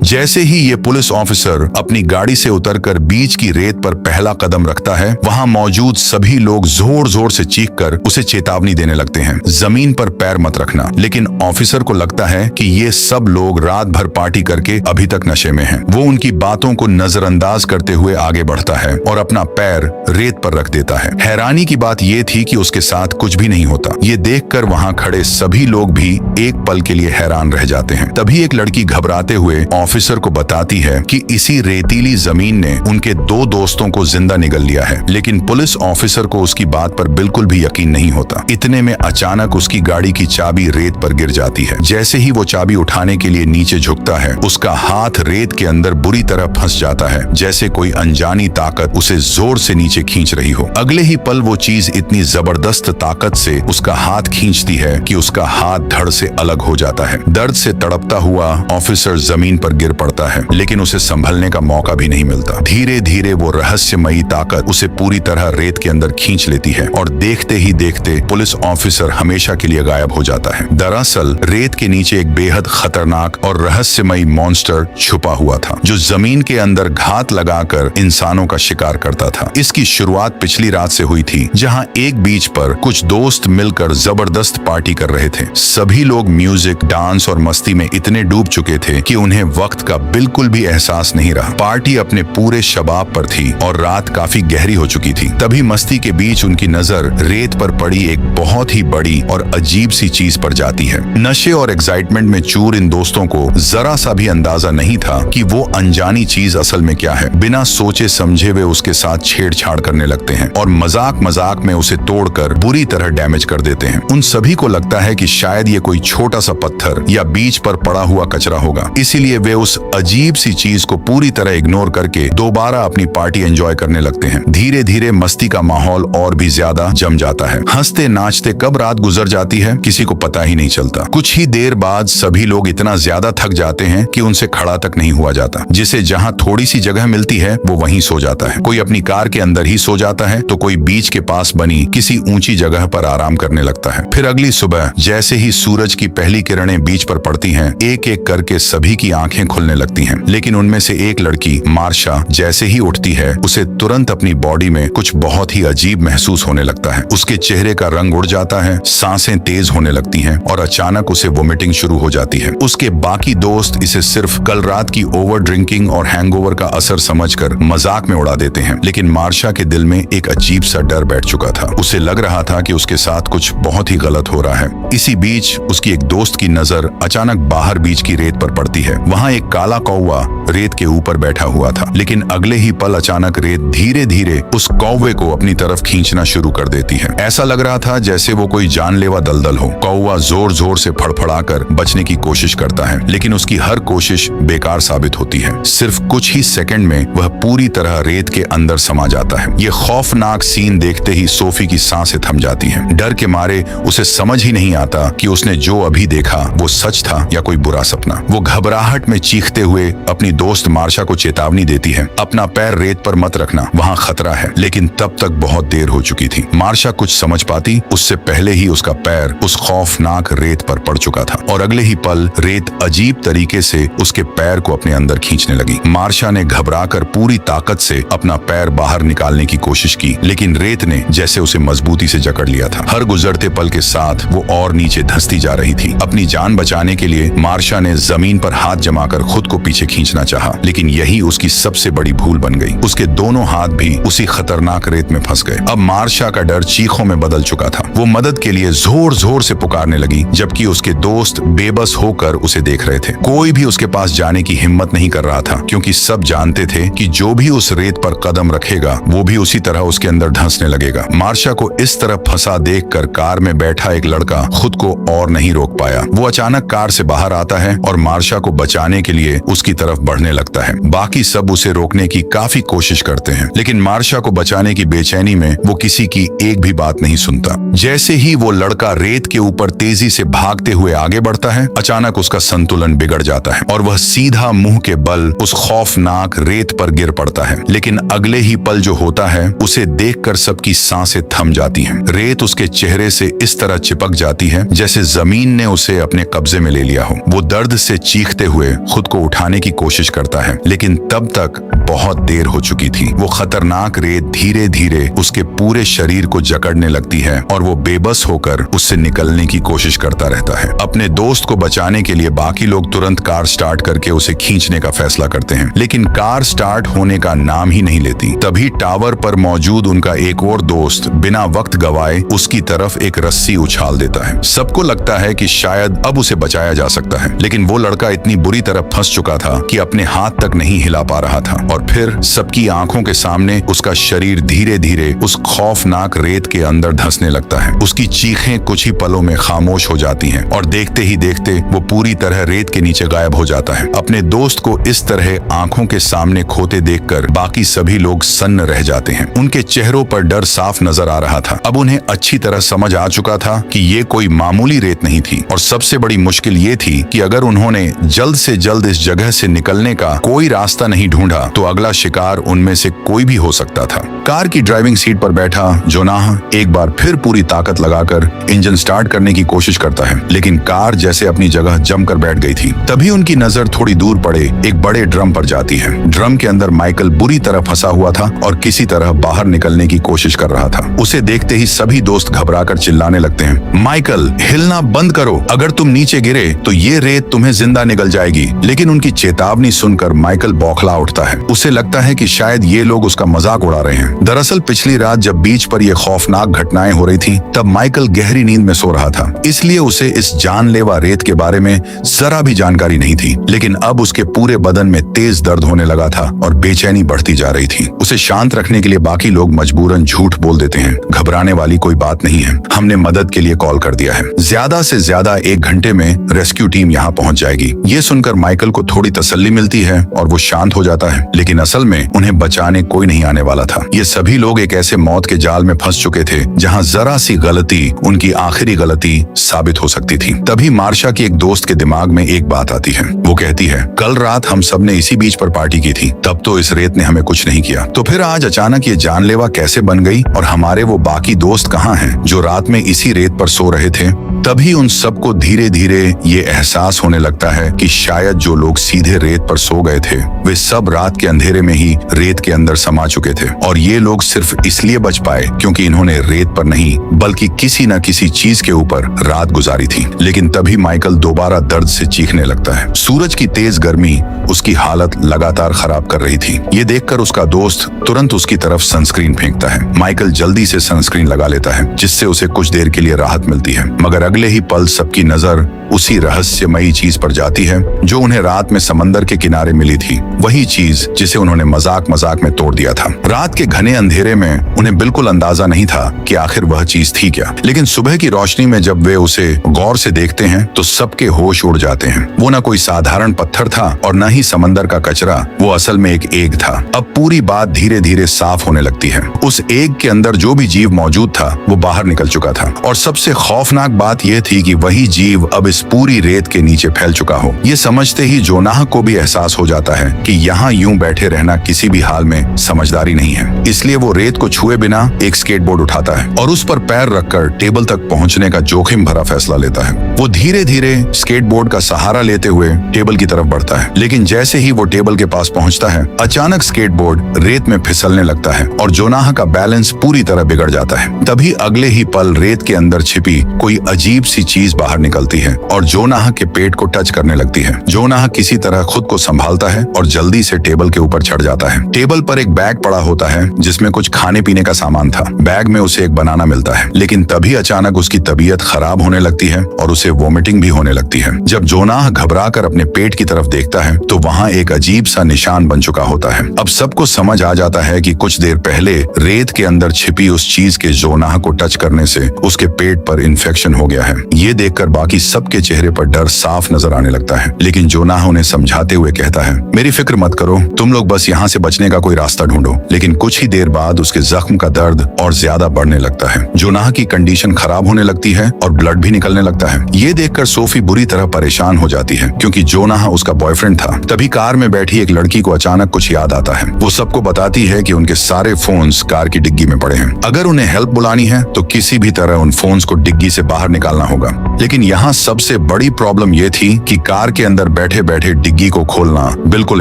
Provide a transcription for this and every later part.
जैसे ही ये police officer अपनी गाड़ी से उतरकर बीच की रेत पर पहला कदम रखता है, वहां मौजूद सभी लोग जोर जोर से चीखकर उसे चेतावनी देने लगते हैं, जमीन पर पैर मत रखना। लेकिन ऑफिसर को लगता है कि ये सब लोग रात भर पार्टी करके अभी तक नशे में हैं। वो उनकी बातों को नजरअंदाज करते हुए आगे बढ़ता है और अपना पैर रेत पर रख देता है। हैरानी की बात ये थी कि उसके साथ कुछ भी नहीं होता। ये देखकर वहां खड़े सभी लोग भी एक पल के लिए हैरान रह जाते हैं। तभी एक लड़की घबराते हुए ऑफिसर को बताती है कि इसी रेतीली जमीन ने उनके 2 दोस्तों को जिंदा निगल लिया है। लेकिन पुलिस ऑफिसर को उसकी बात पर बिल्कुल भी यकीन नहीं होता। इतने में अचानक उसकी गाड़ी की चाबी रेत पर गिर जाती है। जैसे ही वो चाबी उठाने के लिए नीचे झुकता है, उसका हाथ रेत के अंदर बुरी तरह फंस जाता है, जैसे कोई अनजानी ताकत उसे जोर से नीचे खींच रही हो। अगले ही पल वो चीज इतनी जबरदस्त ताकत से उसका हाथ खींचती है कि उसका हाथ धड़ से अलग हो जाता है। दर्द से तड़पता हुआ ऑफिसर जमीन पर गिर पड़ता है, लेकिन उसे संभलने का मौका भी नहीं मिलता। धीरे धीरे वो रहस्यमयी ताकत उसे पूरी तरह रेत के अंदर खींच लेती है और देखते ही देखते पुलिस ऑफिसर हमेशा के लिए गायब हो जाता है। दरअसल रेत के नीचे एक बेहद खतरनाक और रहस्यमयी मॉन्स्टर छुपा हुआ था, जो जमीन के अंदर घात लगाकर इंसानों का शिकार करता था। इसकी शुरुआत पिछली रात से हुई थी, जहां एक बीच पर कुछ दोस्त मिलकर जबरदस्त पार्टी कर रहे थे। सभी लोग म्यूजिक, डांस और मस्ती में इतने डूब चुके थे कि उन्हें वक्त का बिल्कुल भी एहसास नहीं रहा। पार्टी अपने पूरे शबाब पर थी और रात काफी गहरी हो चुकी थी। तभी मस्ती के बीच उनकी नजर रेत पर पड़ी एक बहुत ही बड़ी और अजीब सी चीज पर जाती है। नशे और एक्साइटमेंट में चूर इन दोस्तों को जरा सा भी अंदाजा नहीं था कि वो अनजानी चीज असल में क्या है। बिना सोचे समझे वे उसके साथ छेड़छाड़ करने लगते हैं और मजाक मजाक में उसे तोड़कर बुरी तरह डैमेज कर देते हैं। उन सभी को लगता है कि शायद ये कोई छोटा सा पत्थर या बीच पर पड़ा हुआ कचरा होगा, इसीलिए वे उस अजीब सी चीज को पूरी तरह इग्नोर करके दोबारा अपनी पार्टी एंजॉय करने लगते हैं। धीरे धीरे मस्ती का माहौल और भी ज्यादा जम जाता है। हंसते नाचते कब रात गुजर जाती है किसी को पता ही नहीं चलता। कुछ ही देर बाद सभी लोग इतना ज्यादा थक जाते हैं कि उनसे खड़ा तक नहीं हुआ जाता। जिसे जहां थोड़ी सी जगह मिलती है वो वहीं सो जाता है। कोई अपनी कार के अंदर ही सो जाता है तो कोई बीच के पास बनी किसी ऊंची जगह पर आराम करने लगता है। फिर अगली सुबह जैसे ही सूरज की पहली किरणें बीच पर पड़ती हैं, एक एक करके सभी की आंखें खुलने लगती हैं। लेकिन उनमें से एक लड़की मार्शा जैसे ही उठती है, उसे तुरंत अपनी बॉडी में कुछ बहुत ही अजीब महसूस होने लगता है। उसके चेहरे का रंग उड़ जाता है, सांसें तेज होने लगती हैं और अचानक उसे वोमिटिंग शुरू हो जाती है। उसके बाकी दोस्त इसे सिर्फ कल रात की ओवर ड्रिंकिंग और हैंगओवर का असर समझकर मजाक में उड़ा देते हैं। लेकिन मार्शा के दिल में एक अजीब सा डर बैठ चुका था। उसे लग रहा था कि उसके साथ कुछ बहुत ही गलत हो रहा है। इसी बीच उसकी एक दोस्त की नजर अचानक बाहर बीच की रेत पर पड़ती है। वहां एक काला कौवा रेत के ऊपर बैठा हुआ था, लेकिन अगले ही पल अचानक रेत धीरे धीरे उस कौवे को अपनी तरफ खींचना शुरू कर देती है। ऐसा लग रहा था जैसे वो कोई जानलेवा दलदल हो। कौवा जोर जोर से फड़फड़ाकर बचने की कोशिश करता है, लेकिन उसकी हर कोशिश बेकार साबित होती है। सिर्फ कुछ ही सेकंड में वह पूरी तरह रेत के अंदर समा जाता है। ये खौफनाक सीन देखते ही सोफी की सांसें थम जाती हैं। डर के मारे उसे समझ ही नहीं आता कि उसने जो अभी देखा वो सच था या कोई बुरा सपना। वो घबराहट में चीखते हुए अपनी दोस्त मार्शा को चेतावनी देती है, अपना पैर रेत पर मत रखना, वहां खतरा है। लेकिन तब तक बहुत देर हो चुकी थी। मार्शा कुछ समझ पाती उससे पहले ही उसका पैर उस खौफनाक रेत पर पड़ चुका था और अगले ही पल रेत अजीब तरीके से उसके पैर को अपने अंदर खींचने लगी। मार्शा ने घबराकर पूरी ताकत से अपना पैर बाहर निकालने की कोशिश की, लेकिन रेत ने जैसे उसे मजबूती से जकड़ लिया था। हर गुजरते पल के साथ वो और नीचे धंसती जा रही थी। अपनी जान बचाने के लिए मार्शा ने जमीन पर हाथ जमाकर खुद को पीछे खींचना चाहा, लेकिन यही उसकी सबसे बड़ी भूल बन गई। उसके दोनों हाथ भी उसी खतरनाक रेत में फंस गए। अब मार्शा का डर चीखों में बदल चुका था। वो मदद के लिए जोर जोर से पुकारने लगी, जबकि उसके दोस्त बेबस होकर उसे देख रहे थे। कोई भी उसके पास जाने की हिम्मत नहीं कर रहा था, क्योंकि सब जानते थे कि जो भी उस रेत पर कदम रखेगा वो भी उसी तरह उसके अंदर धंसने लगेगा। मार्शा को इस तरह फंसा देखकर कार में बैठा एक लड़का खुद को और नहीं रोक पाया। वो अचानक कार से बाहर आता है और मार्शा को बचाने के लिए उसकी तरफ बढ़ने लगता है। बाकी सब उसे रोकने की काफी कोशिश करते हैं, लेकिन मार्शा को बचाने की बेचैनी में वो किसी की एक भी बात नहीं सुनता। जैसे ही वो लड़का रेत के ऊपर तेजी से भागते हुए आगे बढ़ता है, अचानक उसका संतुलन बिगड़ जाता है और वह सीधा मुंह के बल उस खौफनाक रेत पर गिर पड़ता है। लेकिन अगले ही पल जो होता है, उसे देखकर सबकी सांसें थम जाती हैं। रेत उसके चेहरे से इस तरह चिपक जाती है जैसे जमीन ने उसे अपने कब्जे में ले लिया हो। वो दर्द से चीखते हुए खुद को उठाने की कोशिश करता है, लेकिन तब तक बहुत देर हो चुकी थी। वो खतरनाक रेत धीरे धीरे उसके पूरे शरीर को जकड़ने लगती है और वो बेबस होकर उससे निकलने की कोशिश करता रहता है। अपने दोस्त को बचाने के लिए बाकी लोग तुरंत कार स्टार्ट करके उसे खींचने का फैसला करते हैं, लेकिन कार स्टार्ट होने का नाम ही नहीं लेती। तभी टावर पर मौजूद उनका एक और दोस्त बिना वक्त गवाए उसकी तरफ एक रस्सी उछाल देता है। सबको लगता है कि शायद अब उसे बचाया जा सकता है, लेकिन वो लड़का इतनी बुरी तरह फंस चुका था कि अपने हाथ तक नहीं हिला पा रहा था। और फिर सबकी आंखों के सामने उसका शरीर धीरे धीरे उस खौफनाक रेत के अंदर धंसने लगता है। उसकी चीखें कुछ ही पलों में खामोश हो जाती हैं और देखते ही देखते वो पूरी तरह रेत के नीचे गायब हो जाता है। अपने दोस्त को इस तरह आंखों के सामने खोते देखकर बाकी सभी लोग सन्न रह जाते हैं। उनके चेहरों पर डर साफ नजर आ रहा था। अब उन्हें अच्छी तरह समझ आ चुका था कि ये कोई मामूली रेत नहीं थी, और सबसे बड़ी मुश्किल ये थी कि अगर उन्होंने जल्द से जल्द इस जगह से निकलने का कोई रास्ता नहीं ढूंढा तो अगला शिकार उनमें से कोई भी हो सकता था। कार की ड्राइविंग सीट पर बैठा जोनाह एक बार फिर पूरी ताकत लगाकर इंजन स्टार्ट करने की कोशिश करता है, लेकिन कार जैसे अपनी जगह जमकर बैठ गई थी। तभी उनकी नजर थोड़ी दूर पड़े एक बड़े ड्रम पर जाती है। ड्रम के अंदर माइकल बुरी तरह फंसा हुआ था और किसी तरह बाहर निकलने की कोशिश कर रहा था। उसे देखते ही सभी दोस्त घबराकर चिल्लाने लगते हैं, माइकल हिलना बंद करो, अगर तुम नीचे गिरे तो ये रेत तुम्हें जिंदा निगल जाएगी। लेकिन उनकी चेतावनी सुनकर माइकल बौखला उठता है। उसे लगता है कि शायद ये लोग उसका मजाक उड़ा रहे हैं। दरअसल पिछली रात जब बीच पर यह खौफनाक घटनाएं हो रही थी, तब माइकल गहरी नींद में सो रहा था, इसलिए उसे इस जानलेवा रेत के बारे में जरा भी जानकारी नहीं थी। लेकिन अब उसके पूरे बदन में तेज दर्द होने लगा था और बेचैनी बढ़ती जा रही थी। उसे शांत रखने के लिए बाकी लोग मजबूरन झूठ बोल देते हैं, घबराने वाली कोई बात नहीं है, हमने मदद के लिए कॉल कर दिया है, ज्यादा से ज्यादा 1 घंटे में रेस्क्यू टीम यहाँ पहुँच जाएगी। ये सुनकर माइकल को थोड़ी तसल्ली मिलती है और वो शांत हो जाता है, लेकिन असल में उन्हें बचाने कोई नहीं आने वाला था। ये सभी लोग एक ऐसे मौत के जाल में फंस चुके थे जहाँ जरा सी गलती उनकी आखिरी गलती साबित हो सकती थी। तभी मार्शा की एक दोस्त के दिमाग में एक बात आती है। वो कहती है, कल रात हम सब ने इसी बीच पर पार्टी की थी, तब तो इस रेत ने हमें कुछ नहीं किया, तो फिर आज अचानक ये जानलेवा कैसे बन गई और हमारे वो बाकी दोस्त कहाँ हैं जो रात में इसी रेत पर सो रहे थे। तभी उन सबको धीरे धीरे ये एहसास होने लगता है कि शायद जो लोग सीधे रेत पर सो गए थे वे सब रात के अंधेरे में ही रेत के अंदर समा चुके थे, और ये लोग सिर्फ इसलिए बच पाए क्योंकि इन्होंने रेत पर नहीं बल्कि किसी न किसी चीज के ऊपर रात गुजारी थी। लेकिन तभी माइकल दोबारा दर्द से चीखने लगता है। सूरज की तेज गर्मी उसकी हालत लगातार खराब कर रही थी। ये देखकर उसका दोस्त तुरंत उसकी तरफ सनस्क्रीन फेंकता है। माइकल जल्दी से सनस्क्रीन लगा लेता है, जिससे उसे कुछ देर के लिए राहत मिलती है, मगर अगले ही पल सबकी नजर उसी रहस्यमयी चीज पर जाती है जो उन्हें रात में समंदर के किनारे मिली थी, वही चीज जिसे उन्होंने मजाक मजाक में तोड़ दिया था। रात के घने अंधेरे में उन्हें बिल्कुल अंदाजा नहीं था कि आखिर वह चीज थी क्या, लेकिन सुबह की रोशनी में जब वे उसे गौर से देखते हैं तो सबके होश उड़ जाते हैं। वो न कोई साधारण पत्थर था और न ही समंदर का कचरा, वो असल में एक एग था। अब पूरी बात धीरे धीरे साफ होने लगती है। उस एग के अंदर जो भी जीव मौजूद था वो बाहर निकल चुका था, और सबसे खौफनाक बात यह थी कि वही जीव अब इस पूरी रेत के नीचे फैल चुका हो। ये समझते ही जोनाह को भी एहसास हो जाता है कि यहाँ यूं बैठे रहना किसी भी हाल में समझदारी नहीं है, इसलिए वो रेत को छुए बिना एक स्केटबोर्ड उठाता है और उस पर पैर रखकर टेबल तक पहुंचने का जोखिम भरा फैसला लेता है। वो धीरे धीरे स्केटबोर्ड का सहारा लेते हुए टेबल की तरफ बढ़ता है, लेकिन जैसे ही वो टेबल के पास पहुंचता है, अचानक स्केटबोर्ड रेत में फिसलने लगता है और जोनाह का बैलेंस पूरी तरह बिगड़ जाता है। तभी अगले ही पल रेत के अंदर छिपी कोई अजीब सी चीज बाहर निकलती है और जोनाह के पेट को टच करने लगती है। जोनाह किसी तरह खुद को संभालता है और जल्दी से टेबल के उसके ऊपर चढ़ जाता है। टेबल पर एक बैग पड़ा होता है जिसमें कुछ खाने पीने का सामान था। बैग में उसे एक बनाना मिलता है, लेकिन तभी अचानक उसकी तबीयत खराब होने लगती है और उसे वोमिटिंग भी होने लगती है। जब जोनाह घबराकर अपने पेट की तरफ देखता है तो वहाँ एक अजीब सा निशान बन चुका होता है। अब सबको समझ आ जाता है कि कुछ देर पहले रेत के अंदर छिपी उस चीज के जोनाह को टच करने से उसके पेट पर इन्फेक्शन हो गया है। ये देखकर बाकी सबके चेहरे पर डर साफ नजर आने लगता है, लेकिन जोनाह उन्हें समझाते हुए कहता है, मेरी फिक्र मत करो, तुम लोग बस यहाँ से बचने का कोई रास्ता ढूंढो। लेकिन कुछ ही देर बाद उसके जख्म का दर्द और ज्यादा बढ़ने लगता है। जोनाह की कंडीशन खराब होने लगती है और ब्लड भी निकलने लगता है। ये देखकर सोफी बुरी तरह परेशान हो जाती है, क्योंकि जोनाह उसका बॉयफ्रेंड था। तभी कार में बैठी एक लड़की को अचानक कुछ याद आता है। वो सबको बताती है कि उनके सारे फोन्स कार की डिग्गी में पड़े हैं। अगर उन्हें हेल्प बुलानी है तो किसी भी तरह उन फोन्स को डिग्गी से बाहर निकालना होगा। लेकिन यहाँ सबसे बड़ी प्रॉब्लम ये थी कि कार के अंदर बैठे बैठे डिग्गी को खोलना बिल्कुल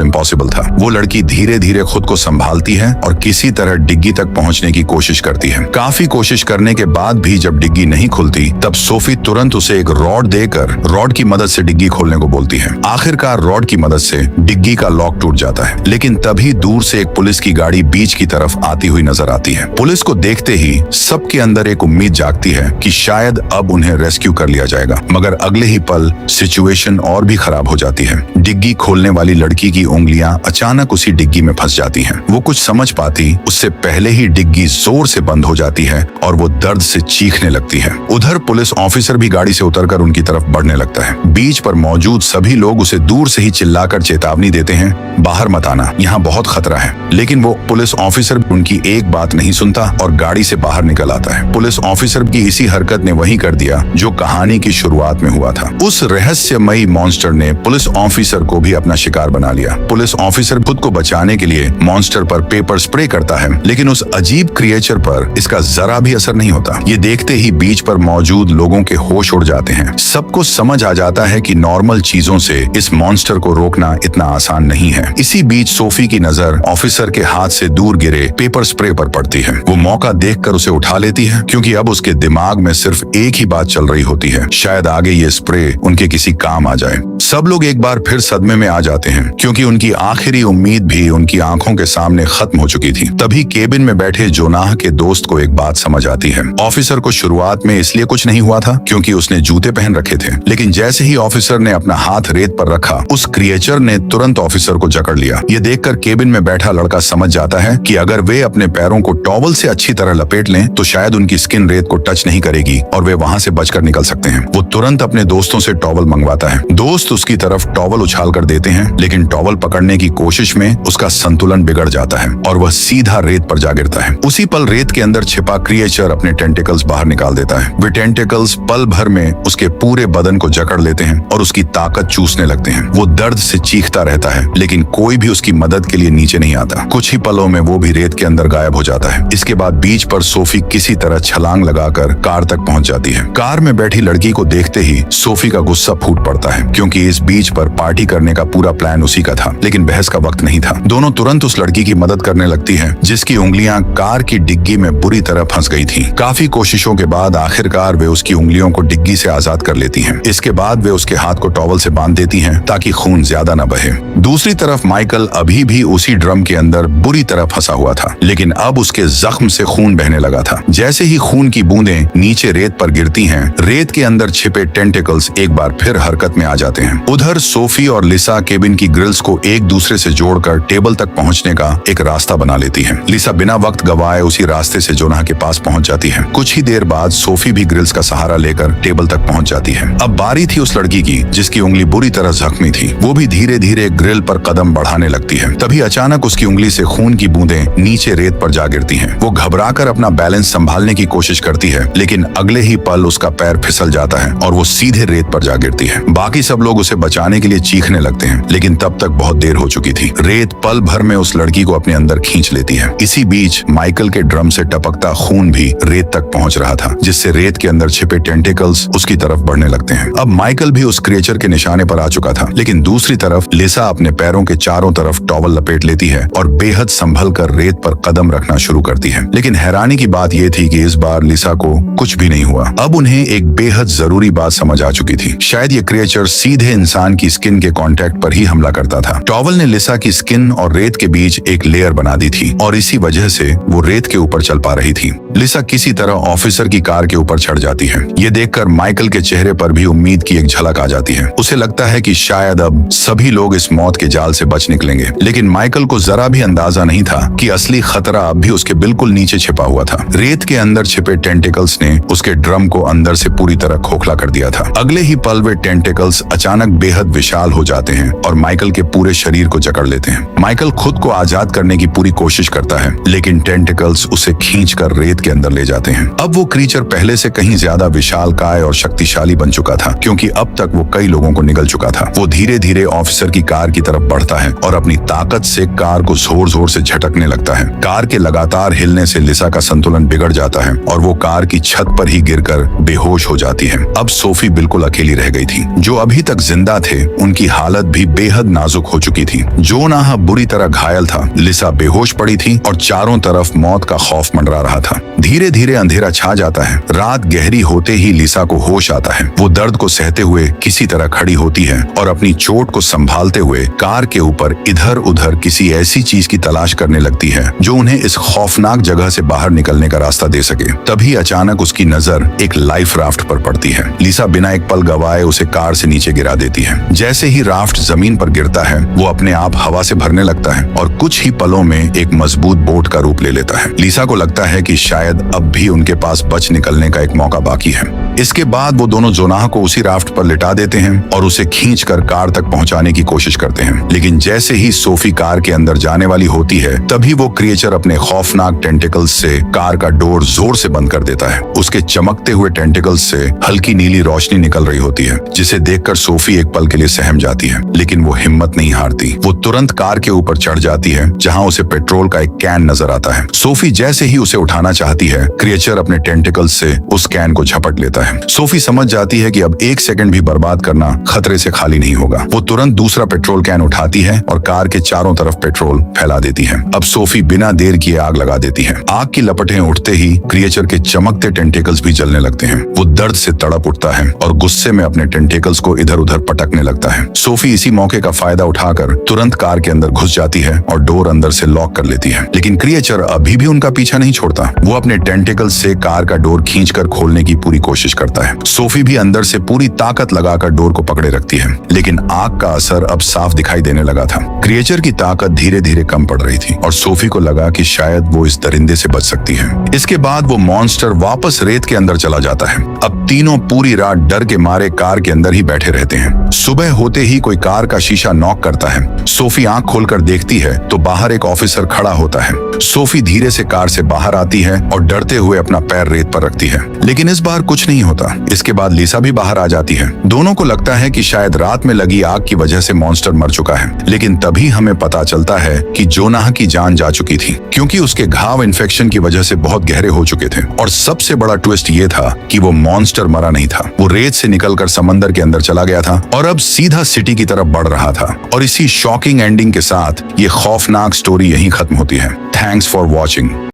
इम्पॉसिबल था। वो लड़की धीरे धीरे खुद को संभालती है और किसी तरह डिग्गी तक पहुंचने की कोशिश करती है। काफी कोशिश करने के बाद भी जब डिग्गी नहीं खुलती तब सोफी तुरंत उसे एक रॉड देकर रॉड की मदद से डिग्गी खोलने को बोलती है। आखिरकार रॉड की मदद से डिग्गी का लॉक टूट जाता है, लेकिन तभी दूर से एक पुलिस की गाड़ी बीच की तरफ आती हुई नजर आती है। पुलिस को देखते ही सबके अंदर एक उम्मीद जागती है कि शायद अब उन्हें रेस्क्यू कर लिया जाएगा, मगर अगले ही पल सिचुएशन और भी खराब हो जाती है। डिग्गी खोलने वाली लड़की की उंगलियां अचानक उसी डिग्गी में फंस जाती हैं। वो कुछ समझ पाती उससे पहले ही डिग्गी जोर से बंद हो जाती है और वो दर्द से चीखने लगती है। उधर पुलिस ऑफिसर भी गाड़ी से उतरकर उनकी तरफ बढ़ने लगता है। बीच पर मौजूद सभी लोग उसे दूर से ही चिल्लाकर चेतावनी देते हैं, बाहर मत आना, यहाँ बहुत खतरा है। लेकिन वो पुलिस ऑफिसर उनकी एक बात नहीं सुनता और गाड़ी से बाहर निकल आता है। पुलिस ऑफिसर की इसी हरकत ने वही कर दिया जो कहानी की शुरुआत में हुआ था। उस रहस्यमयी मॉन्स्टर ने पुलिस ऑफिसर को भी अपना शिकार बना लिया। पुलिस ऑफिसर खुद को बचाने के लिए मॉन्स्टर पर पेपर स्प्रे करता है, लेकिन उस अजीब क्रिएचर पर इसका जरा भी असर नहीं होता। ये देखते ही बीच पर मौजूद लोगों के होश उड़ जाते हैं। सबको समझ आ जाता है कि नॉर्मल चीजों से इस मॉन्स्टर को रोकना इतना आसान नहीं है। इसी बीच सोफी की नजर ऑफिसर के हाथ से दूर गिरे पेपर स्प्रे पर पड़ती है। वो मौका देखकर उसे उठा लेती है, क्योंकि अब उसके दिमाग में सिर्फ एक ही बात चल रही होती है, शायद आगे ये स्प्रे उनके किसी काम आ जाए। सब लोग एक बार फिर सदमे में आ जाते हैं, क्योंकि उनकी आखिरी उम्मीद भी उनकी आंखों के सामने खत्म हो चुकी थी। तभी केबिन में बैठे जोनाह के दोस्त को एक बात समझ आती है। ऑफिसर को शुरुआत में इसलिए कुछ नहीं हुआ था क्योंकि उसने जूते पहन रखे थे, लेकिन जैसे ही ऑफिसर ने अपना हाथ रेत पर रखा, उस क्रिएचर ने तुरंत ऑफिसर को जकड़ लिया। ये देखकर केबिन में बैठा लड़का समझ जाता है कि अगर वे अपने पैरों को टॉवल से अच्छी तरह लपेट लें तो शायद उनकी स्किन रेत को टच नहीं करेगी और वे वहां से बचकर निकल सकते हैं। वो तुरंत अपने दोस्तों से टॉवल मंगवाता है। दोस्त उसकी तरफ टॉवल उछाल कर देते हैं, लेकिन टॉवल पकड़ने की कोशिश में उसका संतुलन बिगड़ जाता है और वह सीधा रेत पर जा गिरता है। उसी पल रेत के अंदर छिपा क्रिएचर अपने टेंटिकल्स बाहर निकाल देता है। वे टेंटिकल्स पल भर में उसके पूरे बदन को जकड़ लेते हैं और उसकी ताकत चूसने लगते हैं। वो दर्द से चीखता रहता है, लेकिन कोई भी उसकी मदद के लिए नीचे नहीं आता। कुछ ही पलों में वो भी रेत के अंदर गायब हो जाता है। इसके बाद बीच पर सोफी किसी तरह छलांग लगाकर कार तक पहुंच जाती है। कार में बैठी लड़की को देखते ही सोफी का गुस्सा फूट पड़ता है, क्योंकि इस बीच पर पार्टी करने का पूरा प्लान उसी का था, लेकिन बहस का वक्त नहीं था। दोनों तुरंत उस लड़की की मदद करने लगती हैं, जिसकी उंगलियां कार की डिग्गी में बुरी तरह फंस गई थीं। काफी कोशिशों के बाद आखिरकार वे उसकी उंगलियों को डिग्गी से आजाद कर लेती हैं। इसके बाद वे उसके हाथ को टॉवल से बांध देती हैं ताकि खून ज्यादा न बहे। दूसरी तरफ माइकल अभी भी उसी ड्रम के अंदर बुरी तरह फंसा हुआ था, लेकिन अब उसके जख्म से खून बहने लगा था। जैसे ही खून की बूंदें नीचे रेत पर गिरती हैं, रेत के अंदर छिपे टेंटिकल्स एक बार फिर हरकत में आ जाते हैं। उधर सोफी और लिसा केबिन की ग्रिल्स को एक दूसरे से जोड़कर टेबल तक पहुंचने का एक रास्ता बना लेती है। लिसा बिना वक्त गवाए उसी रास्ते से जोनाह के पास पहुंच जाती है। कुछ ही देर बाद सोफी भी ग्रिल्स का सहारा लेकर टेबल तक पहुंच जाती है। अब बारी थी उस लड़की की जिसकी उंगली बुरी तरह जख्मी थी। वो भी धीरे धीरे ग्रिल पर कदम बढ़ाने लगती है। तभी अचानक उसकी उंगली से खून की बूंदें नीचे रेत पर जा गिरती हैं। वो घबराकर अपना बैलेंस संभालने की कोशिश करती है, लेकिन अगले ही पल उसका पैर फिसल जाता है और वो सीधे रेत पर जा गिरती है। बाकी सब लोग उसे बचाने के लिए चीखने लगते हैं, लेकिन तब तक बहुत देर हो चुकी थी। रेत पल भर में उस लड़की को अपने अंदर खींच लेती है। इसी बीच माइकल के ड्रम से टपकता खून भी रेत तक पहुंच रहा था, जिससे रेत के अंदर छिपे टेंटिकल्स उसकी तरफ बढ़ने लगते हैं। अब माइकल भी उस क्रिएचर के निशाने पर आ चुका था, लेकिन दूसरी तरफ लिसा अपने पैरों के चारों तरफ टॉवल लपेट लेती है और बेहद संभल कर रेत पर कदम रखना शुरू करती है। लेकिन हैरानी की बात यह थी कि इस बार लिसा को कुछ भी नहीं हुआ। अब उन्हें एक बेहद जरूरी बात समझ आ चुकी थी। शायद ये क्रिएचर सीधे इंसान की स्किन के कांटेक्ट पर ही हमला करता था। टॉवल ने लिसा की की स्किन और रेत के बीच एक लेयर बना दी थी और इसी वजह से वो रेत के ऊपर चल पा रही थी। लिसा किसी तरह ऑफिसर की कार के ऊपर चढ़ जाती है। ये देखकर माइकल के चेहरे पर भी उम्मीद की एक झलक आ जाती है। उसे लगता है कि शायद अब सभी लोग इस मौत के जाल से बच निकलेंगे, लेकिन माइकल को जरा भी अंदाजा नहीं था कि असली खतरा अब भी उसके बिल्कुल नीचे छिपा हुआ था। रेत के अंदर छिपे टेंटिकल्स ने उसके ड्रम को अंदर से पूरी तरह खोखला कर दिया था। अगले ही पल वे टेंटिकल्स अचानक बेहद विशाल हो जाते हैं और माइकल के पूरे शरीर को जकड़ लेते हैं। माइकल खुद को आजाद करने की पूरी कोशिश करता है, लेकिन टेंटिकल्स उसे खींचकर रेत के अंदर ले जाते हैं। अब वो क्रीचर पहले से कहीं ज्यादा विशालकाय और शक्तिशाली बन चुका था, क्योंकि अब तक वो कई लोगों को निगल चुका था। वो धीरे धीरे ऑफिसर की कार की तरफ बढ़ता है और अपनी ताकत से कार को जोर जोर से झटकने लगता है। कार के लगातार हिलने से लिसा का संतुलन बिगड़ जाता है और वो कार की छत पर ही गिरकर बेहोश हो जाती है। अब सोफी बिल्कुल अकेली रह गई थी। जो अभी तक जिंदा थे उनकी हालत भी बेहद नाजुक हो चुकी थी। जो नाह बुरी तरह घायल था। लिसा बेहोश पड़ी थी और चारों तरफ मौत का खौफ मंडरा रहा था। धीरे धीरे अंधेरा छा जाता है। रात गहरी होते ही लिसा को होश आता है। वो दर्द को सहते हुए किसी तरह खड़ी होती है और अपनी चोट को संभालते हुए कार के ऊपर इधर उधर किसी ऐसी चीज की तलाश करने लगती है जो उन्हें इस खौफनाक जगह से बाहर निकलने का रास्ता दे सके। तभी अचानक उसकी नजर एक लाइफ राफ्ट पर पड़ती है। लिसा बिना एक पल गवाए उसे कार से नीचे गिरा देती है। जैसे ही राफ्ट जमीन पर गिरता है वो अपने आप हवा से भरने लगता है और कुछ ही पलों में एक मजबूत बोट का रूप ले लेता है। लिसा को लगता है कि शायद अब भी उनके पास बच निकलने का एक मौका बाकी है। इसके बाद वो दोनों जोनाह को उसी राफ्ट पर लिटा देते हैं और उसे खींचकर कार तक पहुंचाने की कोशिश करते हैं। लेकिन जैसे ही सोफी कार के अंदर जाने वाली होती है तभी वो क्रिएचर अपने खौफनाक टेंटिकल्स से कार का डोर जोर से बंद कर देता है। उसके चमकते हुए टेंटिकल्स से हल्की नीली रोशनी निकल रही होती है, जिसे देखकर सोफी एक पल के लिए सहम जाती है, लेकिन वो हिम्मत नहीं हारती। वो तुरंत कार के ऊपर चढ़ जाती है जहां उसे पेट्रोल का एक कैन नजर आता है। सोफी जैसे ही उसे उठाना चाहती है, क्रिएचर अपने टेंटिकल्स से उस कैन को झपट लेता है। सोफी समझ जाती है कि अब एक सेकंड भी बर्बाद करना खतरे से खाली नहीं होगा। वो तुरंत दूसरा पेट्रोल कैन उठाती है और कार के चारों तरफ पेट्रोल फैला देती है। अब सोफी बिना देर किए आग लगा देती है। आग की लपटें उठते ही क्रिएचर के चमकते टेंटिकल्स भी जलने लगते हैं। वो दर्द से तड़प उठता है और गुस्से में अपने टेंटिकल्स को इधर उधर पटकने लगता है। सोफी इसी मौके का फायदा उठाकर तुरंत कार के अंदर घुस जाती है और डोर अंदर से लॉक कर लेती है। लेकिन क्रिएचर अभी भी उनका पीछा नहीं छोड़ता। वो अपने टेंटिकल्स से कार का डोर खींचकर खोलने की पूरी कोशिश करता है। सोफी भी अंदर से पूरी ताकत लगाकर डोर को पकड़े रखती है, लेकिन आग का असर अब साफ दिखाई देने लगा था। क्रिएचर की ताकत धीरे धीरे कम पड़ रही थी और सोफी को लगा कि शायद वो इस दरिंदे से बच सकती है। इसके बाद वो मॉन्स्टर वापस रेत के अंदर चला जाता है। अब तीनों पूरी रात डर के मारे कार के अंदर ही बैठे रहते हैं। सुबह होते ही कोई कार का शीशा नॉक करता है। सोफी आंख खोलकर देखती है तो बाहर एक ऑफिसर खड़ा होता है। सोफी धीरे से कार से बाहर आती है और डरते हुए अपना पैर रेत पर रखती है, लेकिन इस बार कुछ नहीं होता। इसके बाद लिसा भी बाहर आ जाती है। दोनों को लगता है कि शायद रात में लगी आग की वजह से मॉन्स्टर मर चुका है, लेकिन तभी हमें पता चलता है कि जोनाह की जान जा चुकी थी, क्योंकि उसके घाव इन्फेक्शन की वजह से बहुत गहरे हो चुके थे। और सबसे बड़ा ट्विस्ट ये था कि वो मॉन्स्टर मरा नहीं था। वो रेत से निकलकर समंदर के अंदर चला गया था और अब सीधा सिटी की तरफ बढ़ रहा था। और इसी शॉकिंग एंडिंग के साथ ये खौफनाक स्टोरी यहीं खत्म होती है। Thanks for watching.